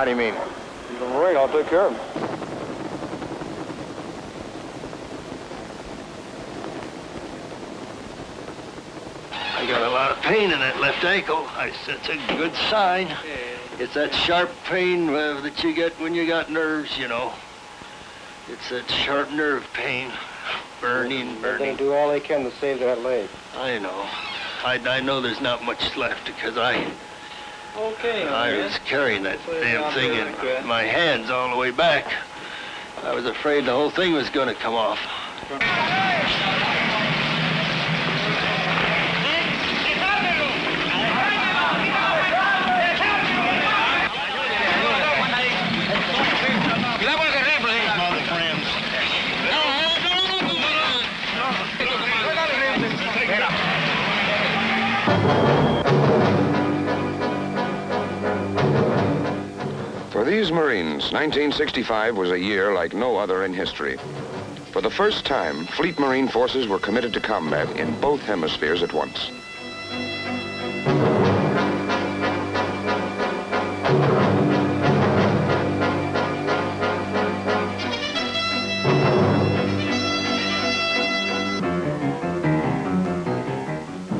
How do you mean? He's a Marine. I'll take care of him. I got a lot of pain in that left ankle. That's a good sign. It's that sharp pain that you get when you got nerves, you know. It's that sharp nerve pain. Burning. They're going to do all they can to save that leg. I know. I know there's not much left because I was carrying that damn thing in my hands all the way back. I was afraid the whole thing was going to come off. For these Marines, 1965 was a year like no other in history. For the first time, Fleet Marine forces were committed to combat in both hemispheres at once.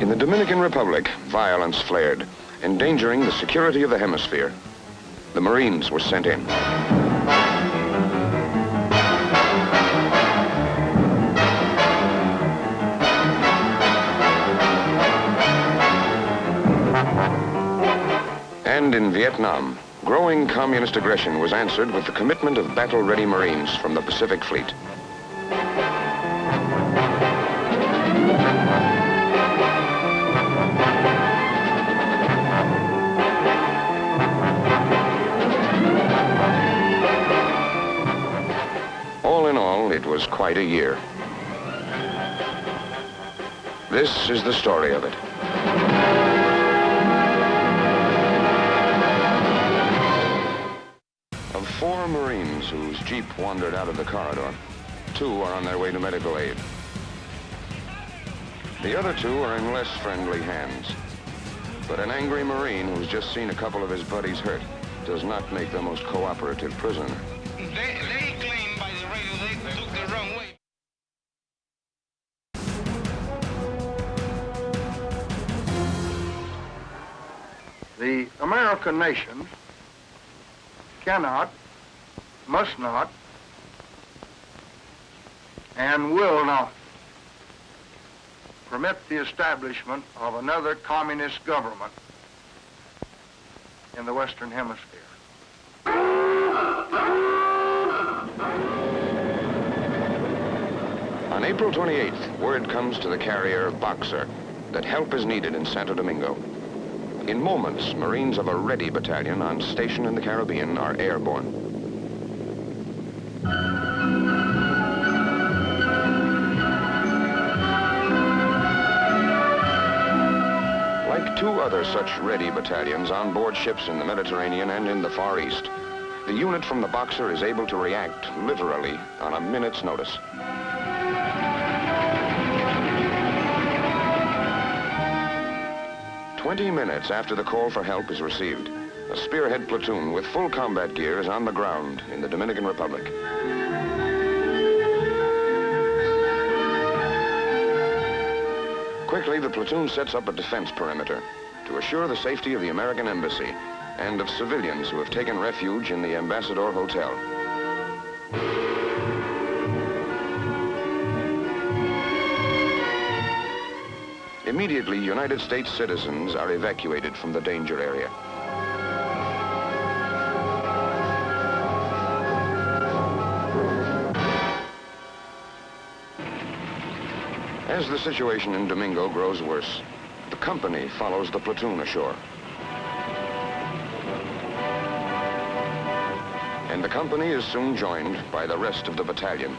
In the Dominican Republic, violence flared, endangering the security of the hemisphere. The Marines were sent in. And in Vietnam, growing communist aggression was answered with the commitment of battle-ready Marines from the Pacific Fleet. All in all, it was quite a year. This is the story of it. Of 4 Marines whose Jeep wandered out of the corridor, 2 are on their way to medical aid. The other 2 are in less friendly hands. But an angry Marine who's just seen a couple of his buddies hurt does not make the most cooperative prisoner. They claim by the radio they took the wrong way. The American nation cannot, must not, and will not permit the establishment of another communist government in the Western Hemisphere. On April 28th, word comes to the carrier Boxer that help is needed in Santo Domingo. In moments, Marines of a ready battalion on station in the Caribbean are airborne. Like 2 other such ready battalions on board ships in the Mediterranean and in the Far East, the unit from the Boxer is able to react literally on a minute's notice. "20 minutes after the call for help is received, a spearhead platoon with full combat gear is on the ground in the Dominican Republic. Quickly, the platoon sets up a defense perimeter to assure the safety of the American embassy and of civilians who have taken refuge in the Ambassador Hotel. Immediately, United States citizens are evacuated from the danger area. As the situation in Domingo grows worse, the company follows the platoon ashore. And the company is soon joined by the rest of the battalion.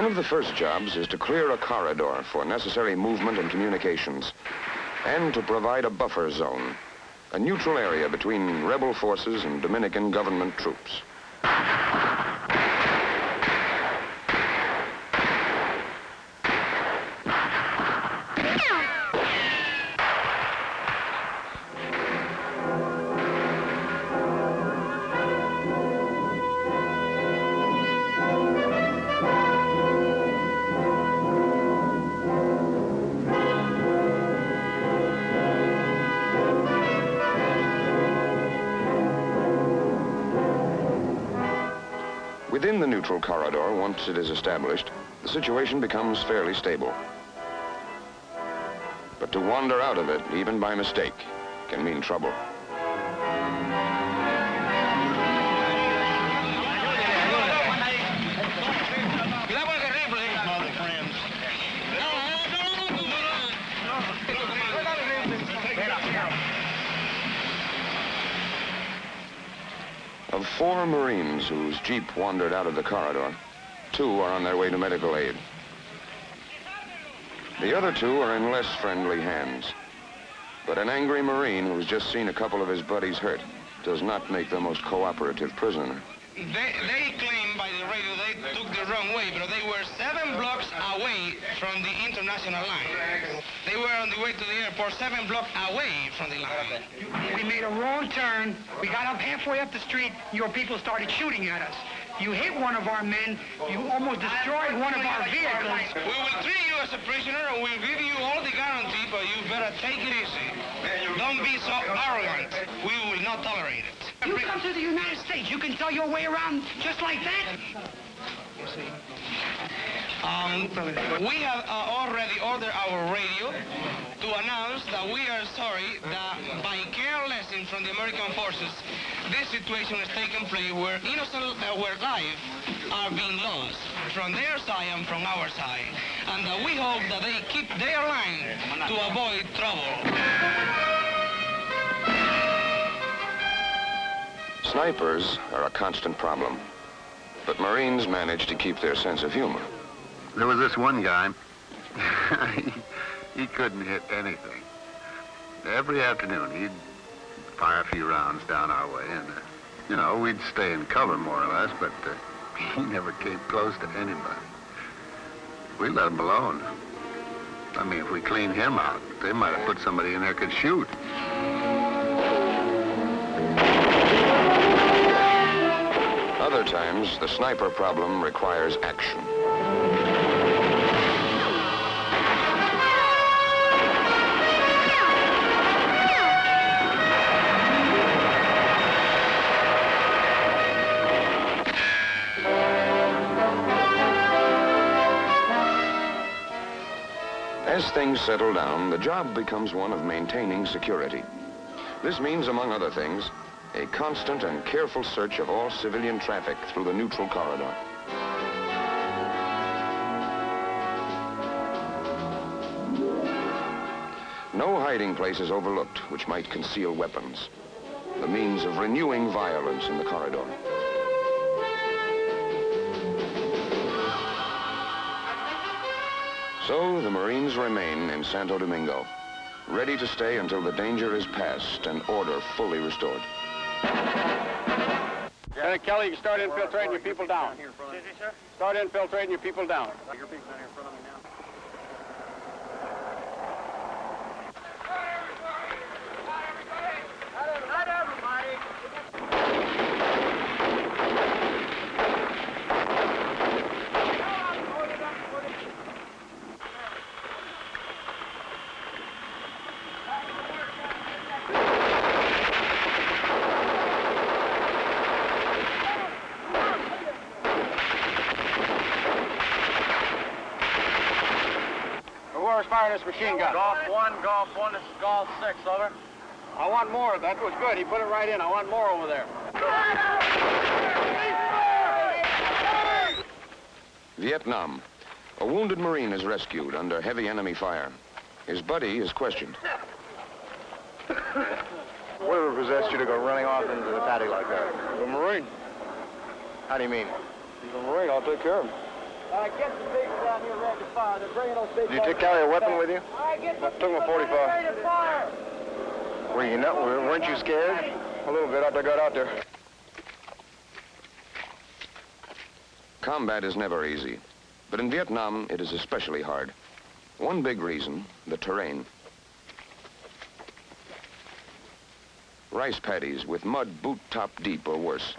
One of the first jobs is to clear a corridor for necessary movement and communications, and to provide a buffer zone, a neutral area between rebel forces and Dominican government troops. Within the neutral corridor, once it is established, the situation becomes fairly stable. But to wander out of it, even by mistake, can mean trouble. Of 4 Marines whose Jeep wandered out of the corridor, 2 are on their way to medical aid. The other 2 are in less friendly hands. But an angry Marine who's just seen a couple of his buddies hurt does not make the most cooperative prisoner. They claim by the radio they took the wrong way, but they were 7 blocks away from the international line. They were on the way to the airport 7 blocks away from the line. We made a wrong turn. We got up halfway up the street. Your people started shooting at us. You hit one of our men. You almost destroyed one of our vehicles. We will treat you as a prisoner and we'll give you all the guarantee, but you better take it easy. Don't be so arrogant. We will not tolerate it. You come to the United States. You can tell your way around just like that. We have already ordered our radio to announce that we are sorry that by carelessness from the American forces, this situation has taken place where innocent where lives are being lost from their side and from our side, and that we hope that they keep their line to avoid trouble. Snipers are a constant problem, but Marines manage to keep their sense of humor. There was this one guy, he couldn't hit anything. Every afternoon, he'd fire a few rounds down our way, and, you know, we'd stay in cover more or less, but he never came close to anybody. We let him alone. I mean, if we cleaned him out, they might have put somebody in there who could shoot. Other times, the sniper problem requires action. As things settle down, the job becomes one of maintaining security. This means, among other things, a constant and careful search of all civilian traffic through the neutral corridor. No hiding place is overlooked which might conceal weapons, the means of renewing violence in the corridor. So the Marines remain in Santo Domingo, ready to stay until the danger is past and order fully restored. Lieutenant Kelly, you can start infiltrating your people down. Start infiltrating your people down. Whoever's firing this machine gun. Golf 1, this is Golf 6, over. I want more. That was good. He put it right in. I want more over there. Vietnam. A wounded Marine is rescued under heavy enemy fire. His buddy is questioned. Whatever possessed you to go running off into the paddock like that? The Marine. How do you mean? He's a Marine. I'll take care of him. Get the big down here ready to fire. They're bringing those big. Did you carry a weapon with you? I took my 45. Ready to fire. Well, you know, weren't you scared? A little bit after I got out there. Combat is never easy, but in Vietnam, it is especially hard. One big reason, the terrain. Rice paddies with mud boot-top deep or worse.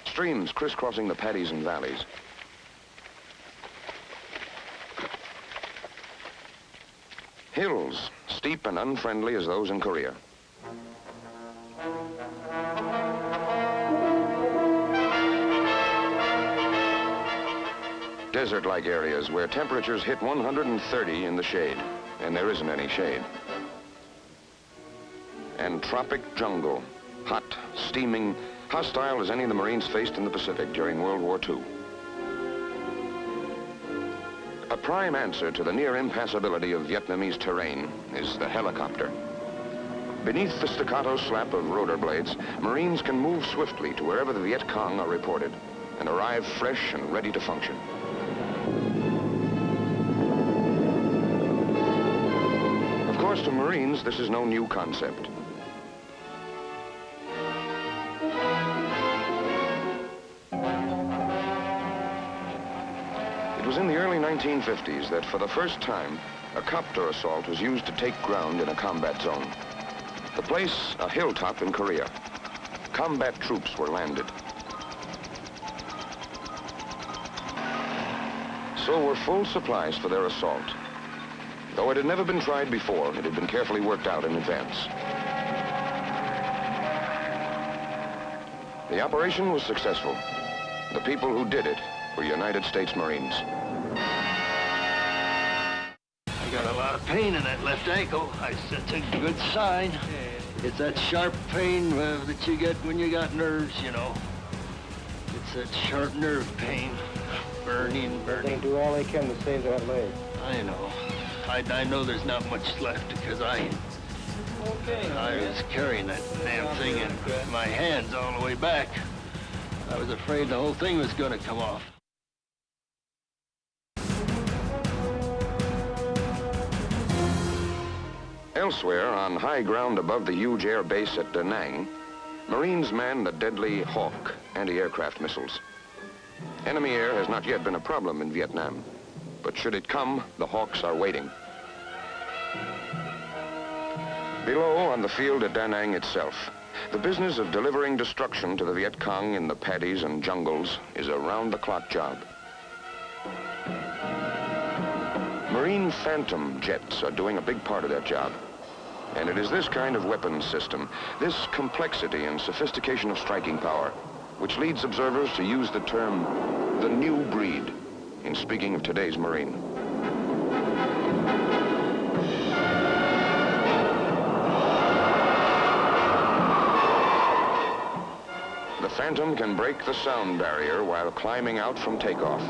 Streams crisscrossing the paddies and valleys. Hills, steep and unfriendly as those in Korea. Desert-like areas where temperatures hit 130 in the shade, and there isn't any shade. And tropic jungle, hot, steaming, hostile as any the Marines faced in the Pacific during World War II. A prime answer to the near impassability of Vietnamese terrain is the helicopter. Beneath the staccato slap of rotor blades, Marines can move swiftly to wherever the Viet Cong are reported and arrive fresh and ready to function. Of course, to Marines, this is no new concept. It was in the early 1950s that for the first time, a copter assault was used to take ground in a combat zone. The place, a hilltop in Korea. Combat troops were landed. So were full supplies for their assault. Though it had never been tried before, it had been carefully worked out in advance. The operation was successful. The people who did it were United States Marines. I got a lot of pain in that left ankle. That's a good sign. It's that sharp pain that you get when you got nerves, you know. It's that sharp nerve pain. Burning. They do all they can to save that leg. I know. I know there's not much left because I was carrying that damn thing in my hands all the way back. I was afraid the whole thing was going to come off. Elsewhere, on high ground above the huge air base at Da Nang, Marines man the deadly Hawk anti-aircraft missiles. Enemy air has not yet been a problem in Vietnam, but should it come, the Hawks are waiting. Below, on the field at Da Nang itself, the business of delivering destruction to the Viet Cong in the paddies and jungles is a round-the-clock job. Marine Phantom jets are doing a big part of that job. And it is this kind of weapons system, this complexity and sophistication of striking power, which leads observers to use the term, the new breed, in speaking of today's Marine. The Phantom can break the sound barrier while climbing out from takeoff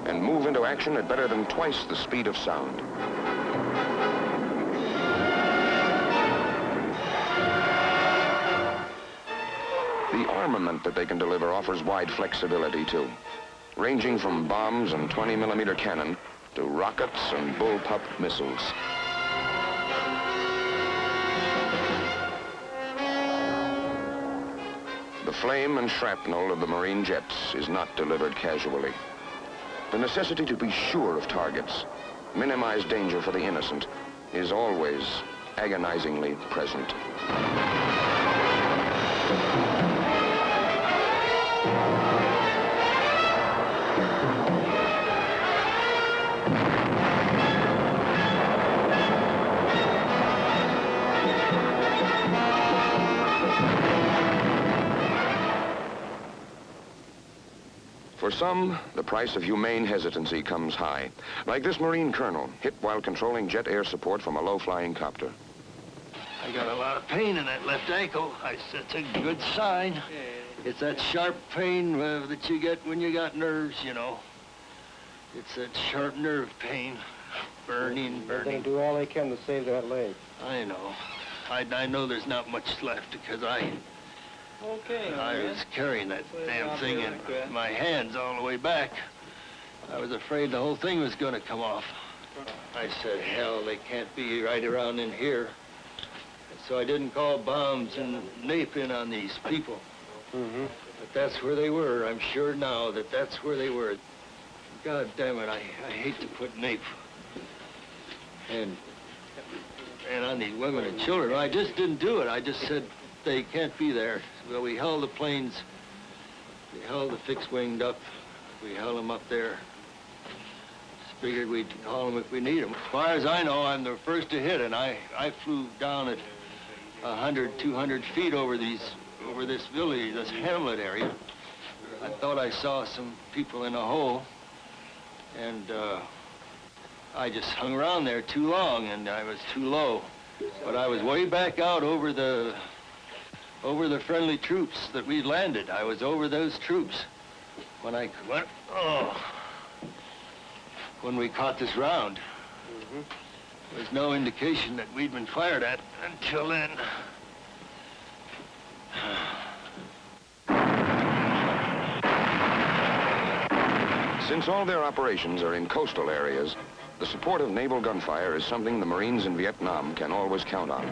and move into action at better than twice the speed of sound. The armament that they can deliver offers wide flexibility, too, ranging from bombs and 20mm cannon to rockets and bullpup missiles. The flame and shrapnel of the Marine jets is not delivered casually. The necessity to be sure of targets, minimize danger for the innocent, is always agonizingly present. For some, the price of humane hesitancy comes high, like this Marine colonel, hit while controlling jet air support from a low-flying copter. I got a lot of pain in that left ankle. That's a good sign. It's that sharp pain that you get when you got nerves, you know. It's that sharp nerve pain. Burning. They do all they can to save that leg. I know. I know there's not much left because I was carrying that damn thing in my hands all the way back. I was afraid the whole thing was going to come off. I said, hell, they can't be right around in here. So I didn't call bombs and nape in on these people. But that's where they were. I'm sure now that that's where they were. God damn it, I hate to put nape. And on these women and children. I just didn't do it. I just said they can't be there. Well, we held the planes. We held the fixed-winged up. We held them up there. Just figured we'd call them if we need them. As far as I know, I'm the first to hit, and I flew down at 100, 200 feet over this village, this hamlet area. I thought I saw some people in a hole, and I just hung around there too long, and I was too low. But I was way back out over the friendly troops that we landed. I was over those troops when when we caught this round. There's no indication that we'd been fired at until then. Since all their operations are in coastal areas, the support of naval gunfire is something the Marines in Vietnam can always count on.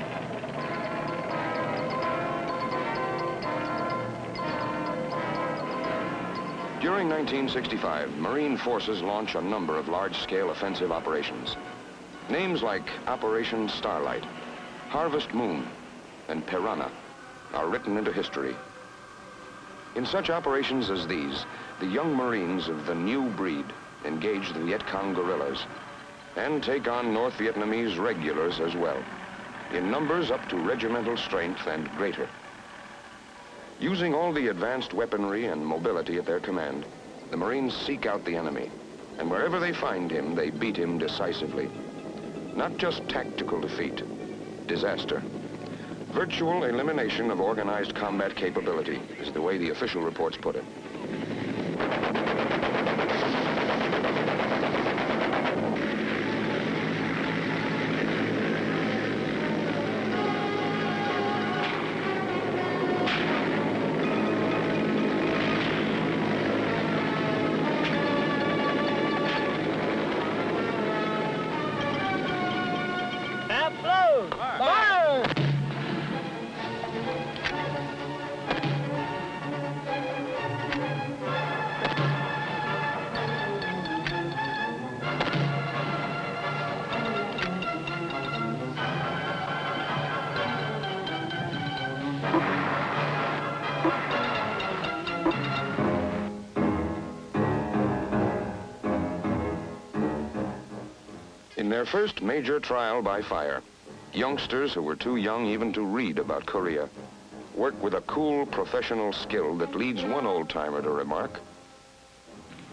During 1965, Marine forces launch a number of large-scale offensive operations. Names like Operation Starlight, Harvest Moon, and Piranha are written into history. In such operations as these, the young Marines of the new breed engage the Viet Cong guerrillas and take on North Vietnamese regulars as well, in numbers up to regimental strength and greater. Using all the advanced weaponry and mobility at their command, the Marines seek out the enemy, and wherever they find him, they beat him decisively. Not just tactical defeat, disaster. Virtual elimination of organized combat capability is the way the official reports put it. In their first major trial by fire, youngsters who were too young even to read about Korea work with a cool professional skill that leads one old-timer to remark,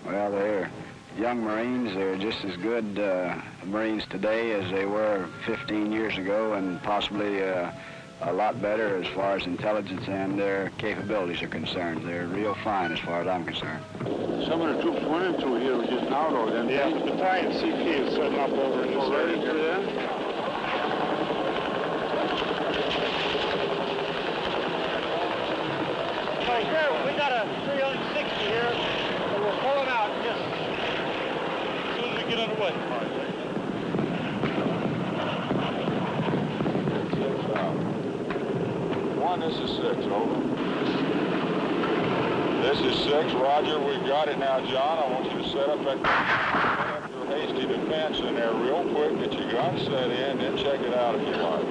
Well, they're young Marines. They're just as good Marines today as they were 15 years ago, and possibly a lot better as far as intelligence and their capabilities are concerned. They're real fine as far as I'm concerned. Some of the troops went into here just now, though, didn't they? Yeah, the battalion CP is setting up over in this area here. So here, we got a 360 here, so we're pulling out just as soon as we get underway. This is 6, over. This is 6, roger, we've got it now, John. I want you to set up your hasty defense in there real quick, get your gun set in, then check it out if you like.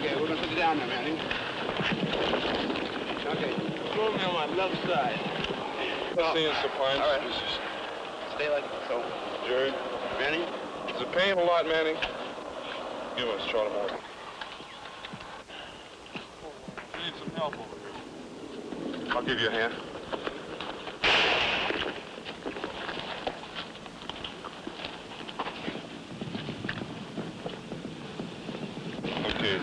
Okay, we're going to put it down there, Manning. Okay, throw me on my left side. Seeing supplies. All right. Stay like so. Jerry? Manning? Is it paying a lot, Manning? Give us Charlie Morgan. Need some help over here. I'll give you a hand. Okay.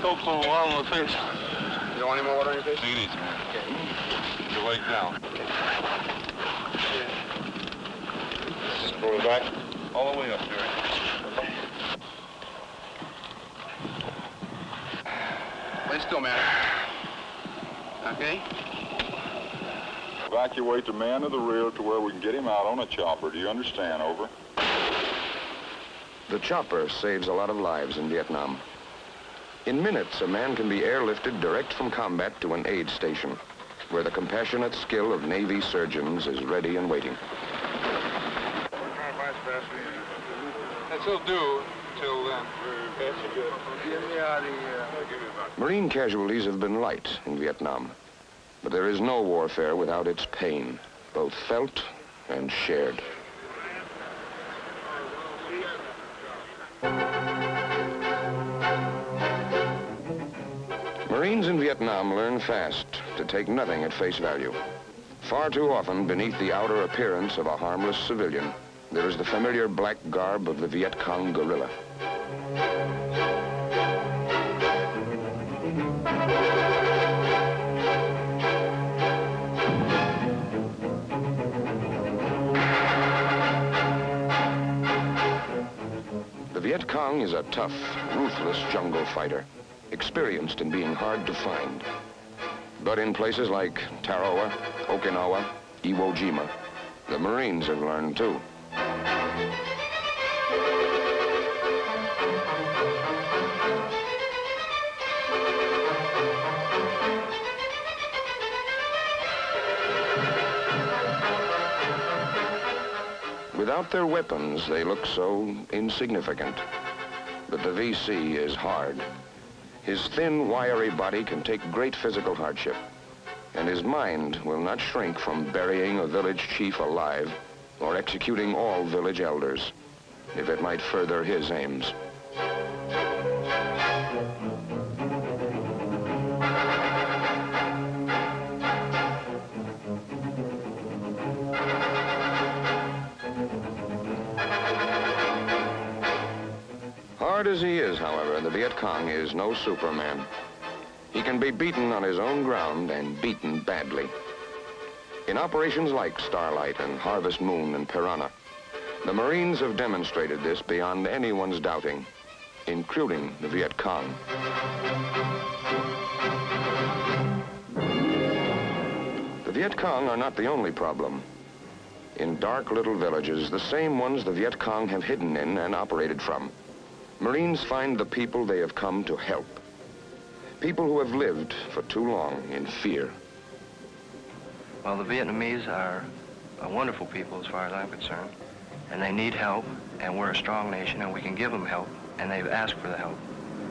Coke on the face. You want any more water on your face? Take it easy, man. Okay. Your leg down. Okay. Go back. All the way up, Jerry. Wait still, man. Okay. Evacuate the man to the rear to where we can get him out on a chopper. Do you understand? Over. The chopper saves a lot of lives in Vietnam. In minutes, a man can be airlifted direct from combat to an aid station, where the compassionate skill of Navy surgeons is ready and waiting. That'll do till then. Marine casualties have been light in Vietnam, but there is no warfare without its pain, both felt and shared. Marines in Vietnam learn fast to take nothing at face value. Far too often, beneath the outer appearance of a harmless civilian, there is the familiar black garb of the Viet Cong guerrilla. The Viet Cong is a tough, ruthless jungle fighter, experienced in being hard to find. But in places like Tarawa, Okinawa, Iwo Jima, the Marines have learned too. Without their weapons, they look so insignificant. But the VC is hard. His thin, wiry body can take great physical hardship, and his mind will not shrink from burying a village chief alive or executing all village elders, if it might further his aims. Hard as he is, however, the Viet Cong is no Superman. He can be beaten on his own ground and beaten badly. In operations like Starlight and Harvest Moon and Piranha, the Marines have demonstrated this beyond anyone's doubting, including the Viet Cong. The Viet Cong are not the only problem. In dark little villages, the same ones the Viet Cong have hidden in and operated from, Marines find the people they have come to help. People who have lived for too long in fear. Well, the Vietnamese are a wonderful people as far as I'm concerned, and they need help, and we're a strong nation, and we can give them help, and they've asked for the help,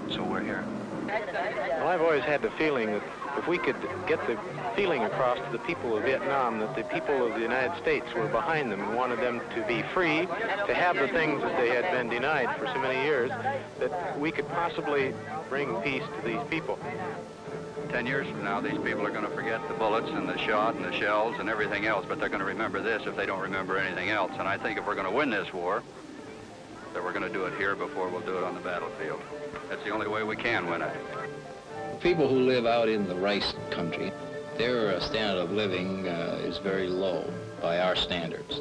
so we're here. Well, I've always had the feeling that if we could get the feeling across to the people of Vietnam that the people of the United States were behind them and wanted them to be free, to have the things that they had been denied for so many years, that we could possibly bring peace to these people. 10 years from now, these people are going to forget the bullets and the shot and the shells and everything else, but they're going to remember this if they don't remember anything else. And I think if we're going to win this war, that we're going to do it here before we'll do it on the battlefield. That's the only way we can win it. People who live out in the rice country, their standard of living is very low by our standards.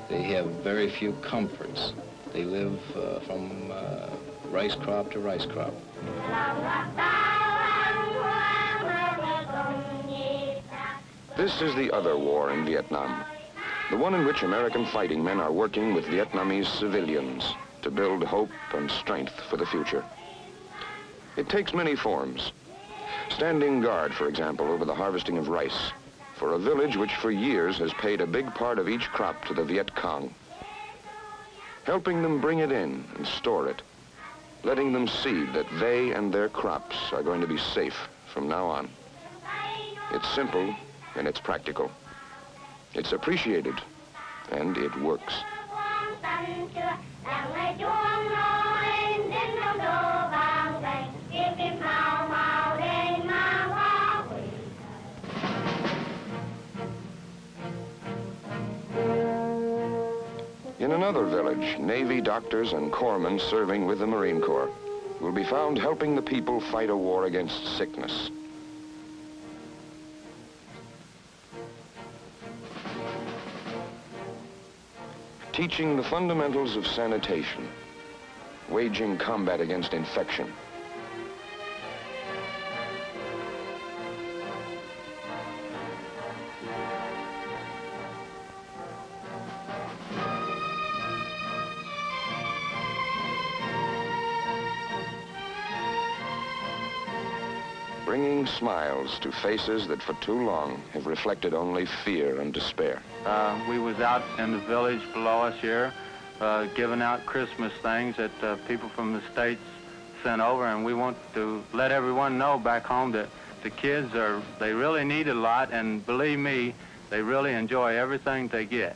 They have very few comforts. They live from rice crop to rice crop. This is the other war in Vietnam, the one in which American fighting men are working with Vietnamese civilians to build hope and strength for the future. It takes many forms. Standing guard, for example, over the harvesting of rice for a village which for years has paid a big part of each crop to the Viet Cong. Helping them bring it in and store it, letting them see that they and their crops are going to be safe from now on. It's simple and it's practical. It's appreciated and it works. In another village, Navy doctors and corpsmen serving with the Marine Corps will be found helping the people fight a war against sickness. Teaching the fundamentals of sanitation, waging combat against infection, bringing smiles to faces that for too long have reflected only fear and despair. We was out in the village below us here, giving out Christmas things that people from the States sent over, and we want to let everyone know back home that the kids they really need a lot, and believe me, they really enjoy everything they get.